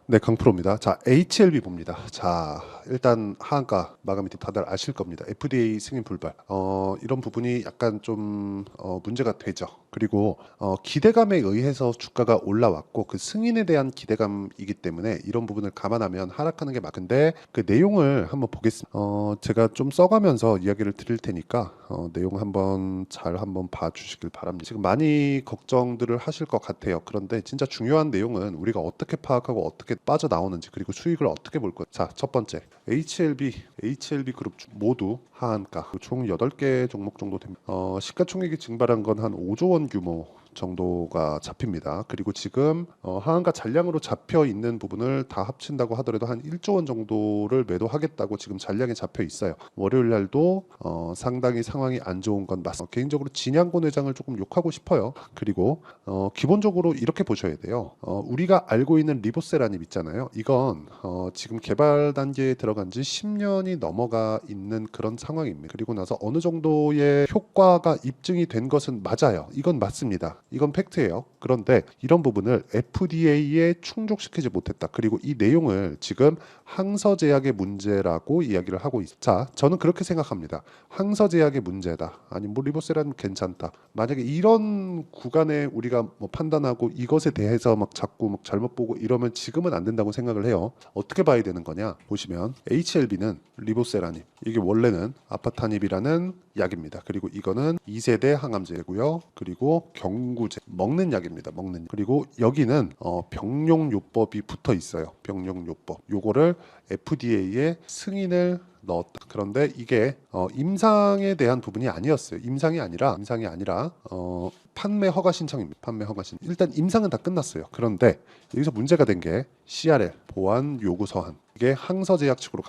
네, 강프로입니다. 자, HLB 봅니다. 자, 일단 하한가 마감이 다들 아실 겁니다. FDA 승인 불발. 이런 부분이 약간 좀 문제가 되죠. 그리고 기대감에 의해서 주가가 올라왔고 그 승인에 대한 기대감이기 때문에 이런 부분을 감안하면 하락하는 게 맞는데 그 내용을 한번 보겠습니다. 제가 좀 써가면서 이야기를 드릴 테니까 내용 한번 봐주시길 바랍니다. 지금 많이 걱정들을 하실 것 같아요. 그런데 진짜 중요한 내용은 우리가 어떻게 파악하고 어떻게 빠져나오는지 그리고 수익을 어떻게 볼 거예요. 자, 첫 번째 HLB 그룹 모두 하한가 총 8개 종목 정도 됩니다. 시가총액이 증발한 건 한 5조 원 규모 정도가 잡힙니다. 그리고 지금 하한가 잔량으로 잡혀 있는 부분을 다 합친다고 하더라도 한 1조 원 정도를 매도하겠다고 지금 잔량에 잡혀 있어요. 월요일 날도 상당히 상황이 안 좋은 건 맞습니다. 개인적으로 진양곤 회장을 조금 욕하고 싶어요. 그리고 기본적으로 이렇게 보셔야 돼요. 우리가 알고 있는 리보세라닙 있잖아요. 이건 지금 개발 단계에 들어간 지 10년이 넘어가 있는 그런 상황입니다. 그리고 나서 어느 정도의 효과가 입증이 된 것은 맞아요. 이건 맞습니다. 이건 팩트예요. 그런데 이런 부분을 FDA에 충족시키지 못했다. 그리고 이 내용을 지금 항서제약의 문제라고 이야기를 하고 있어요. 자, 저는 그렇게 생각합니다. 항서제약의 문제다. 아니 뭐 리보세라는 괜찮다. 만약에 이런 구간에 우리가 뭐 판단하고 이것에 대해서 막 자꾸 막 잘못 보고 이러면 지금은 안 된다고 생각을 해요. 어떻게 봐야 되는 거냐? 보시면 HLB는 리보세라닙. 이게 원래는 아파타닙이라는 약입니다. 그리고 이거는 2세대 항암제고요. 그리고 경구제 먹는 약입니다. 먹는 약. 그리고 여기는 병용요법이 붙어 있어요. 병용요법. 요거를 FDA에 승인을 넣었다. 그런데 이게 임상에 대한 부분이 아니었어요. 임상이 아니라 판매 허가 신청입니다. 판매 허가 신청. 일단 임상은 다 끝났어요. 그런데 여기서 문제가 된 게 CRL 보안 요구 서한. 이게 항서제약 측으로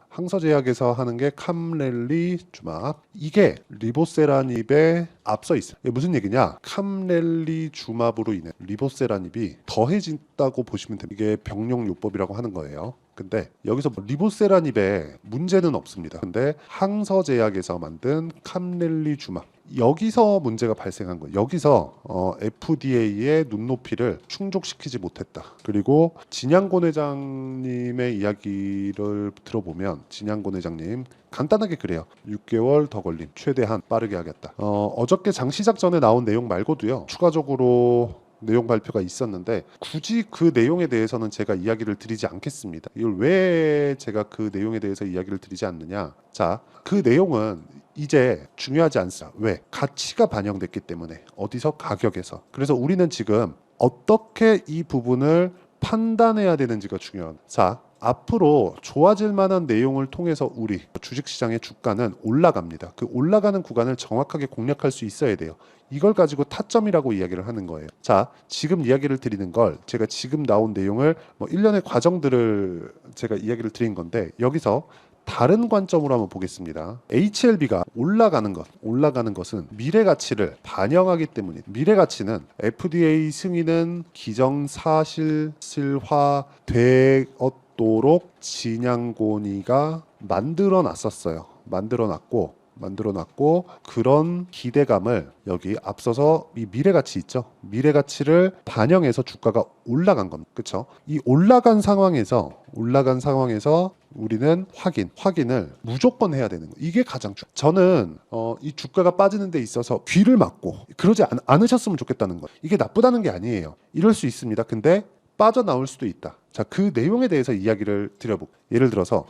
항서제약에서 하는 게 캄렐리 주막. 이게 리보세라닙에 앞서 있어요. 이게 무슨 얘기냐? 캄렐리 주마으로 인해 리보세라닙이 더해진다고 보시면 됩니다. 이게 병용요법이라고 하는 거예요. 근데 여기서 뭐 리보세라닙에 문제는 없습니다. 근데 항서제약에서 만든 캄렐리 주막 여기서 문제가 발생한 거예요. 여기서 FDA의 눈높이를 충족시키지 못했다. 그리고 진양곤 회장님의 이야기를 들어보면 진양곤 회장님 간단하게 그래요. 6개월 더 걸림, 최대한 빠르게 하겠다. 어저께 장 시작 전에 나온 내용 말고도요. 추가적으로 내용 발표가 있었는데 굳이 그 내용에 대해서는 제가 이야기를 드리지 않겠습니다. 이걸 왜 제가 그 내용에 대해서 이야기를 드리지 않느냐? 자, 그 내용은 이제 중요하지 않습니다. 왜? 가치가 반영됐기 때문에. 어디서? 가격에서. 그래서 우리는 지금 어떻게 이 부분을 판단해야 되는지가 중요합니다. 자, 앞으로 좋아질 만한 내용을 통해서 우리 주식시장의 주가는 올라갑니다. 그 올라가는 구간을 정확하게 공략할 수 있어야 돼요. 이걸 가지고 타점이라고 이야기를 하는 거예요. 자, 지금 이야기를 드리는 걸 제가 지금 나온 내용을 뭐 일련의 과정들을 제가 이야기를 드린 건데 여기서 다른 관점으로 한번 보겠습니다. HLB가 올라가는 것은 미래 가치를 반영하기 때문입니다. 미래 가치는 FDA 승인은 기정사실화 되도록 진양곤이가 만들어놨고 그런 기대감을 여기 앞서서 이 미래 가치 있죠. 미래 가치를 반영해서 주가가 올라간 겁니다. 그렇죠? 이 올라간 상황에서 우리는 확인을 무조건 해야 되는 거예요. 이게 가장 저는 이 주가가 빠지는 데 있어서 귀를 막고 그러지 않으셨으면 좋겠다는 거예요. 이게 나쁘다는 게 아니에요. 이럴 수 있습니다. 근데 빠져나올 수도 있다. 자, 그 내용에 대해서 이야기를 드려볼게요. 예를 들어서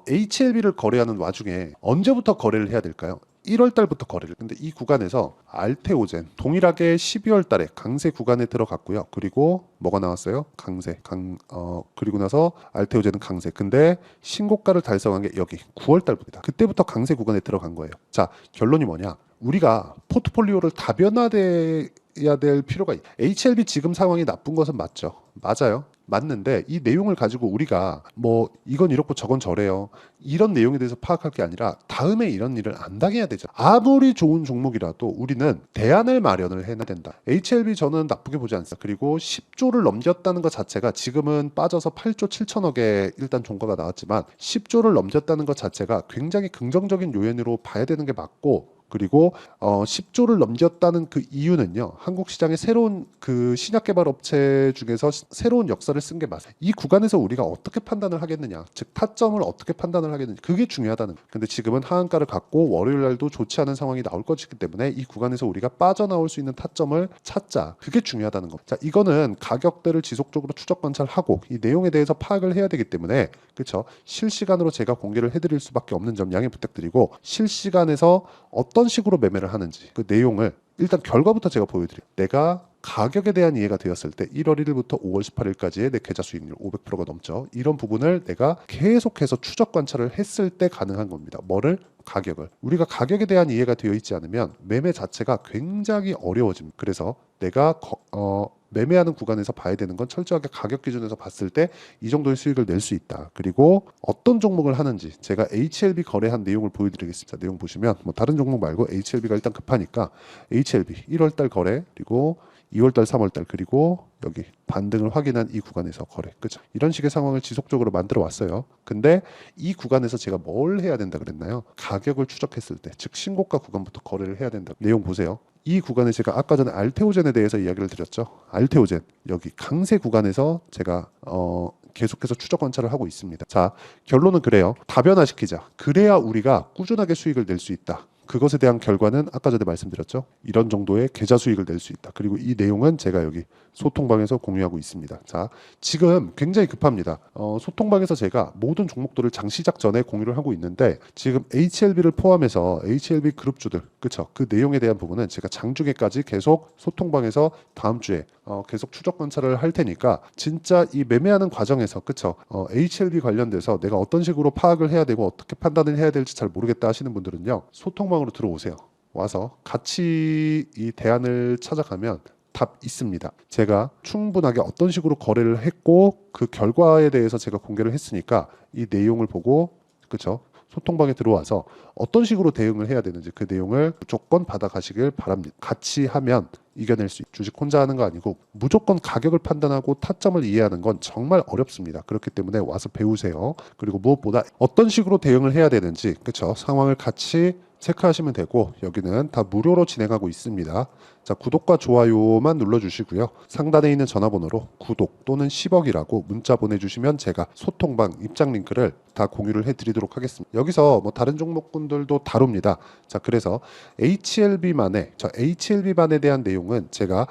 HLB를 거래하는 와중에 언제부터 거래를 해야 될까요? 1월 달부터 거래를. 근데 이 구간에서 알테오젠 동일하게 12월 달에 강세 구간에 들어갔고요. 그리고 뭐가 나왔어요? 그리고 나서 알테오젠은 강세. 근데 신고가를 달성한 게 여기 9월 달부터다. 그때부터 강세 구간에 들어간 거예요. 자, 결론이 뭐냐? 우리가 포트폴리오를 다변화돼야 될 필요가 HLB 지금 상황이 나쁜 것은 맞죠. 맞아요. 맞는데 이 내용을 가지고 우리가 뭐 이건 이렇고 저건 저래요. 이런 내용에 대해서 파악할 게 아니라 다음에 이런 일을 안 당해야 되죠. 아무리 좋은 종목이라도 우리는 대안을 마련을 해야 된다. HLB 저는 나쁘게 보지 않습니다. 그리고 10조를 넘겼다는 것 자체가 지금은 빠져서 8조 7천억에 일단 종가가 나왔지만 10조를 넘겼다는 것 자체가 굉장히 긍정적인 요인으로 봐야 되는 게 맞고 그리고 10조를 넘겼다는 그 이유는요. 한국 시장의 새로운 그 신약 개발 업체 중에서 새로운 역사를 쓴 게 맞아요. 이 구간에서 우리가 어떻게 판단을 하겠느냐, 즉 타점을 어떻게 판단을 하겠느냐, 그게 중요하다는 거예요. 근데 지금은 하한가를 갖고 월요일 날도 좋지 않은 상황이 나올 것이기 때문에 이 구간에서 우리가 빠져나올 수 있는 타점을 찾자. 그게 중요하다는 겁니다. 자, 이거는 가격대를 지속적으로 추적 관찰하고 이 내용에 대해서 파악을 해야 되기 때문에 그렇죠. 실시간으로 제가 공개를 해드릴 수밖에 없는 점 양해 부탁드리고, 실시간에서 어떤 식으로 매매를 하는지 그 내용을 일단 결과부터 제가 보여드릴게요. 내가 가격에 대한 이해가 되었을 때 1월 1일부터 5월 18일까지의 내 계좌 수익률 500%가 넘죠. 이런 부분을 내가 계속해서 추적 관찰을 했을 때 가능한 겁니다. 뭐를? 가격을. 우리가 가격에 대한 이해가 되어 있지 않으면 매매 자체가 굉장히 어려워집니다. 그래서 내가 매매하는 구간에서 봐야 되는 건 철저하게 가격 기준에서 봤을 때 이 정도의 수익을 낼 수 있다. 그리고 어떤 종목을 하는지 제가 HLB 거래한 내용을 보여드리겠습니다. 내용 보시면 뭐 다른 종목 말고 HLB가 일단 급하니까 HLB 1월달 거래, 그리고 2월달, 3월달, 그리고 여기 반등을 확인한 이 구간에서 거래. 그죠? 이런 식의 상황을 지속적으로 만들어 왔어요. 근데 이 구간에서 제가 뭘 해야 된다 그랬나요? 가격을 추적했을 때, 즉 신고가 구간부터 거래를 해야 된다. 내용 보세요. 이 구간에 제가 아까 전에 알테오젠에 대해서 이야기를 드렸죠. 알테오젠 여기 강세 구간에서 제가 계속해서 추적 관찰을 하고 있습니다. 자, 결론은 그래요. 다변화시키자. 그래야 우리가 꾸준하게 수익을 낼 수 있다. 그것에 대한 결과는 아까 전에 말씀드렸죠. 이런 정도의 계좌 수익을 낼 수 있다. 그리고 이 내용은 제가 여기 소통방에서 공유하고 있습니다. 자, 지금 굉장히 급합니다. 소통방에서 제가 모든 종목들을 장 시작 전에 공유를 하고 있는데 지금 HLB를 포함해서 HLB 그룹주들, 그쵸? 그 내용에 대한 부분은 제가 장중에까지 계속 소통방에서 다음 주에 계속 추적 관찰을 할 테니까 진짜 이 매매하는 과정에서 그쵸? HLB 관련돼서 내가 어떤 식으로 파악을 해야 되고 어떻게 판단을 해야 될지 잘 모르겠다 하시는 분들은요. 소통방으로 들어오세요. 와서 같이 이 대안을 찾아가면 답 있습니다. 제가 충분하게 어떤 식으로 거래를 했고 그 결과에 대해서 제가 공개를 했으니까 이 내용을 보고 그쵸? 소통방에 들어와서 어떤 식으로 대응을 해야 되는지 그 내용을 무조건 받아가시길 바랍니다. 같이 하면 이겨낼 수 있어요. 주식 혼자 하는 거 아니고 무조건 가격을 판단하고 타점을 이해하는 건 정말 어렵습니다. 그렇기 때문에 와서 배우세요. 그리고 무엇보다 어떤 식으로 대응을 해야 되는지 그쵸? 상황을 같이 체크하시면 되고 여기는 다 무료로 진행하고 있습니다. 자, 구독과 좋아요만 눌러주시고요. 상단에 있는 전화번호로 구독 또는 10억이라고 문자 보내주시면 제가 소통방 입장 링크를 다 공유를 해드리도록 하겠습니다. 여기서 뭐 다른 종목군들도 다룹니다. 자, 그래서 HLB만에 대한 내용은 제가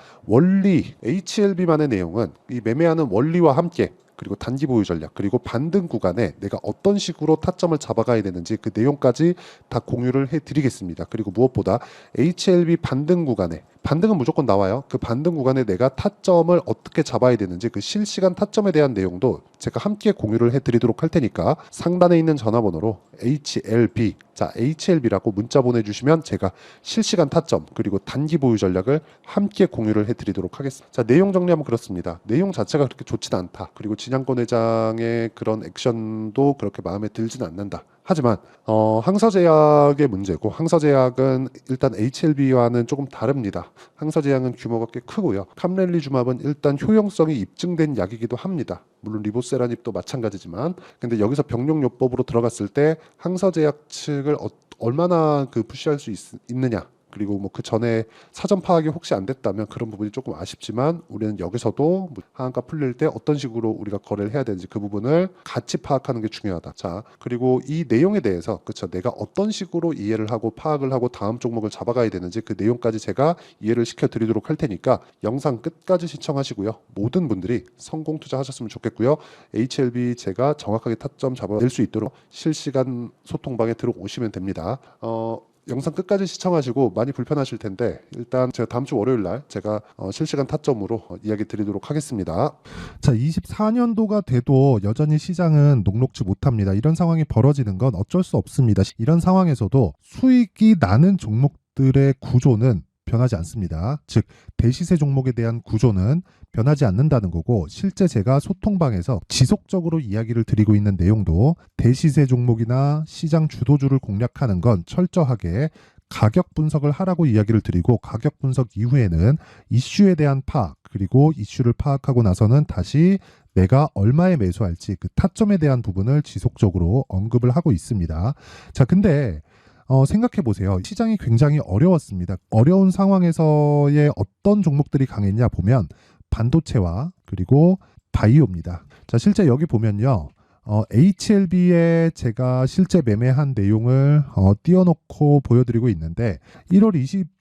HLB만의 내용은 이 매매하는 원리와 함께 그리고 단기 보유 전략, 그리고 반등 구간에 내가 어떤 식으로 타점을 잡아가야 되는지 그 내용까지 다 공유를 해드리겠습니다. 그리고 무엇보다 HLB 반등 구간에 반등은 무조건 나와요. 그 반등 구간에 내가 타점을 어떻게 잡아야 되는지 그 실시간 타점에 대한 내용도 제가 함께 공유를 해드리도록 할 테니까 상단에 있는 전화번호로 HLB, 자 HLB라고 문자 보내주시면 제가 실시간 타점 그리고 단기 보유 전략을 함께 공유를 해드리도록 하겠습니다. 자, 내용 정리하면 그렇습니다. 내용 자체가 그렇게 좋지는 않다. 그리고 진양권 회장의 그런 액션도 그렇게 마음에 들지는 않는다. 하지만 항서제약의 문제고, 항서제약은 일단 HLB와는 조금 다릅니다. 항서제약은 규모가 꽤 크고요. 캄렐리주맙은 일단 효용성이 입증된 약이기도 합니다. 물론 리보세라닙도 마찬가지지만, 근데 여기서 병용요법으로 들어갔을 때 항서제약 측을 얼마나 그 푸시할 수 있느냐, 그리고 뭐 그 전에 사전 파악이 혹시 안 됐다면 그런 부분이 조금 아쉽지만, 우리는 여기서도 하한가 풀릴 때 어떤 식으로 우리가 거래를 해야 되는지 그 부분을 같이 파악하는 게 중요하다. 자, 그리고 이 내용에 대해서 그쵸, 내가 어떤 식으로 이해를 하고 파악을 하고 다음 종목을 잡아가야 되는지 그 내용까지 제가 이해를 시켜드리도록 할 테니까 영상 끝까지 시청하시고요. 모든 분들이 성공 투자하셨으면 좋겠고요. HLB 제가 정확하게 타점 잡아낼 수 있도록 실시간 소통방에 들어오시면 됩니다. 영상 끝까지 시청하시고 많이 불편하실 텐데 일단 제가 다음 주 월요일 날 제가 실시간 타점으로 이야기 드리도록 하겠습니다. 자, 24년도가 돼도 여전히 시장은 녹록지 못합니다. 이런 상황이 벌어지는 건 어쩔 수 없습니다. 이런 상황에서도 수익이 나는 종목들의 구조는 변하지 않습니다. 즉 대시세 종목에 대한 구조는 변하지 않는다는 거고, 실제 제가 소통방에서 지속적으로 이야기를 드리고 있는 내용도 대시세 종목이나 시장 주도주를 공략하는 건 철저하게 가격 분석을 하라고 이야기를 드리고, 가격 분석 이후에는 이슈에 대한 파악, 그리고 이슈를 파악하고 나서는 다시 내가 얼마에 매수할지 그 타점에 대한 부분을 지속적으로 언급을 하고 있습니다. 자, 근데 생각해 보세요. 시장이 굉장히 어려웠습니다. 어려운 상황에서의 어떤 종목들이 강했냐 보면 반도체와 그리고 바이오입니다. 자, 실제 여기 보면요. HLB에 제가 실제 매매한 내용을 띄워놓고 보여드리고 있는데 1월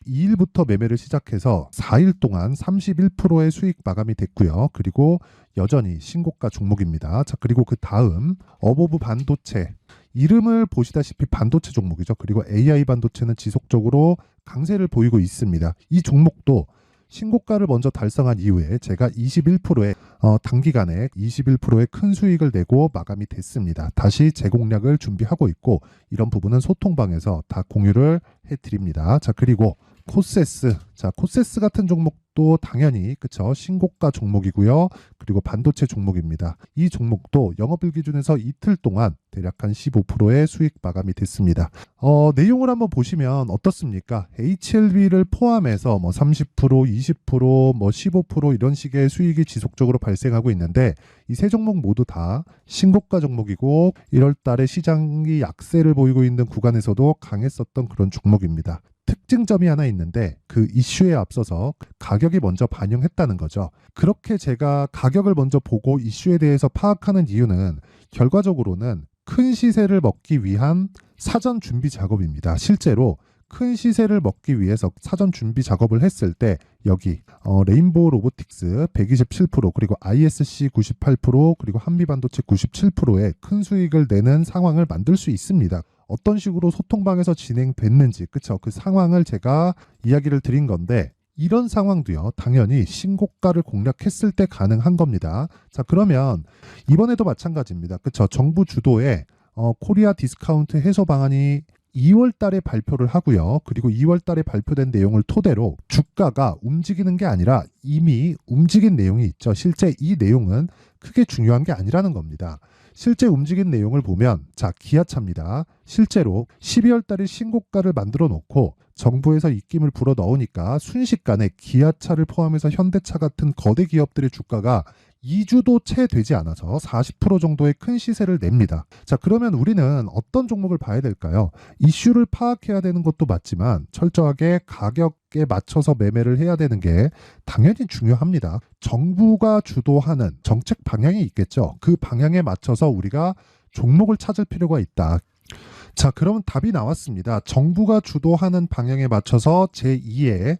22일부터 매매를 시작해서 4일 동안 31%의 수익 마감이 됐고요. 그리고 여전히 신고가 종목입니다. 자, 그리고 그 다음 어보브 반도체, 이름을 보시다시피 반도체 종목이죠. 그리고 AI 반도체는 지속적으로 강세를 보이고 있습니다. 이 종목도 신고가를 먼저 달성한 이후에 제가 21%의 단기간에 21%의 큰 수익을 내고 마감이 됐습니다. 다시 재공략을 준비하고 있고 이런 부분은 소통방에서 다 공유를 해드립니다. 자, 그리고 코세스. 자, 코세스 같은 종목도 당연히 그쵸, 신고가 종목이고요. 그리고 반도체 종목입니다. 이 종목도 영업일 기준에서 이틀 동안 대략 한 15%의 수익 마감이 됐습니다. 내용을 한번 보시면 어떻습니까? HLB를 포함해서 뭐 30%, 20%, 뭐 15% 이런 식의 수익이 지속적으로 발생하고 있는데 이 세 종목 모두 다 신고가 종목이고 1월 달에 시장이 약세를 보이고 있는 구간에서도 강했었던 그런 종목입니다. 특징점이 하나 있는데 그 이슈에 앞서서 가격이 먼저 반영했다는 거죠. 그렇게 제가 가격을 먼저 보고 이슈에 대해서 파악하는 이유는 결과적으로는 큰 시세를 먹기 위한 사전 준비 작업입니다. 실제로 큰 시세를 먹기 위해서 사전 준비 작업을 했을 때 여기 레인보우 로보틱스 127% 그리고 ISC 98% 그리고 한미반도체 97%의 큰 수익을 내는 상황을 만들 수 있습니다. 어떤 식으로 소통방에서 진행됐는지 그쵸, 그 상황을 제가 이야기를 드린 건데 이런 상황도요 당연히 신고가를 공략했을 때 가능한 겁니다. 자, 그러면 이번에도 마찬가지입니다. 그쵸, 정부 주도의 코리아 디스카운트 해소 방안이 2월 달에 발표를 하고요. 그리고 2월 달에 발표된 내용을 토대로 주가가 움직이는 게 아니라 이미 움직인 내용이 있죠. 실제 이 내용은 크게 중요한 게 아니라는 겁니다. 실제 움직인 내용을 보면 자, 기아차입니다. 실제로 12월 달에 신고가를 만들어 놓고 정부에서 입김을 불어 넣으니까 순식간에 기아차를 포함해서 현대차 같은 거대 기업들의 주가가 2주도 채 되지 않아서 40% 정도의 큰 시세를 냅니다. 자, 그러면 우리는 어떤 종목을 봐야 될까요? 이슈를 파악해야 되는 것도 맞지만 철저하게 가격에 맞춰서 매매를 해야 되는 게 당연히 중요합니다. 정부가 주도하는 정책 방향이 있겠죠. 그 방향에 맞춰서 우리가 종목을 찾을 필요가 있다. 자, 그러면 답이 나왔습니다. 정부가 주도하는 방향에 맞춰서 제2의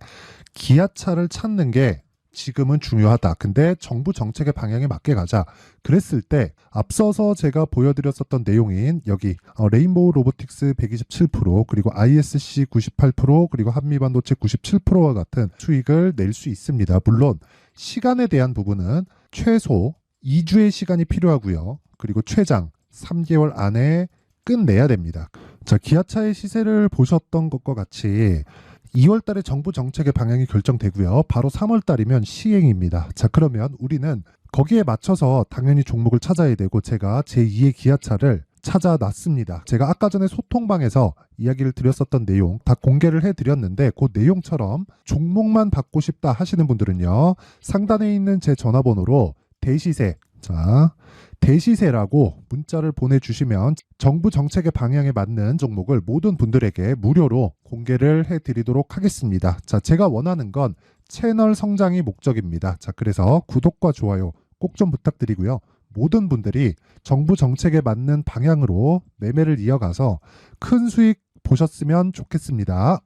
기아차를 찾는 게 지금은 중요하다. 근데 정부 정책의 방향에 맞게 가자. 그랬을 때 앞서서 제가 보여드렸었던 내용인 여기 레인보우 로보틱스 127% 그리고 ISC 98% 그리고 한미반도체 97%와 같은 수익을 낼 수 있습니다. 물론 시간에 대한 부분은 최소 2주의 시간이 필요하고요. 그리고 최장 3개월 안에 끝내야 됩니다. 자, 기아차의 시세를 보셨던 것과 같이 2월 달에 정부 정책의 방향이 결정되고요. 바로 3월 달이면 시행입니다. 자, 그러면 우리는 거기에 맞춰서 당연히 종목을 찾아야 되고 제가 제2의 기아차를 찾아놨습니다. 제가 아까 전에 소통방에서 이야기를 드렸었던 내용 다 공개를 해드렸는데 그 내용처럼 종목만 받고 싶다 하시는 분들은요. 상단에 있는 제 전화번호로 대시세, 자, 대시세라고 문자를 보내주시면 정부 정책의 방향에 맞는 종목을 모든 분들에게 무료로 공개를 해드리도록 하겠습니다. 자, 제가 원하는 건 채널 성장이 목적입니다. 자, 그래서 구독과 좋아요 꼭 좀 부탁드리고요. 모든 분들이 정부 정책에 맞는 방향으로 매매를 이어가서 큰 수익 보셨으면 좋겠습니다.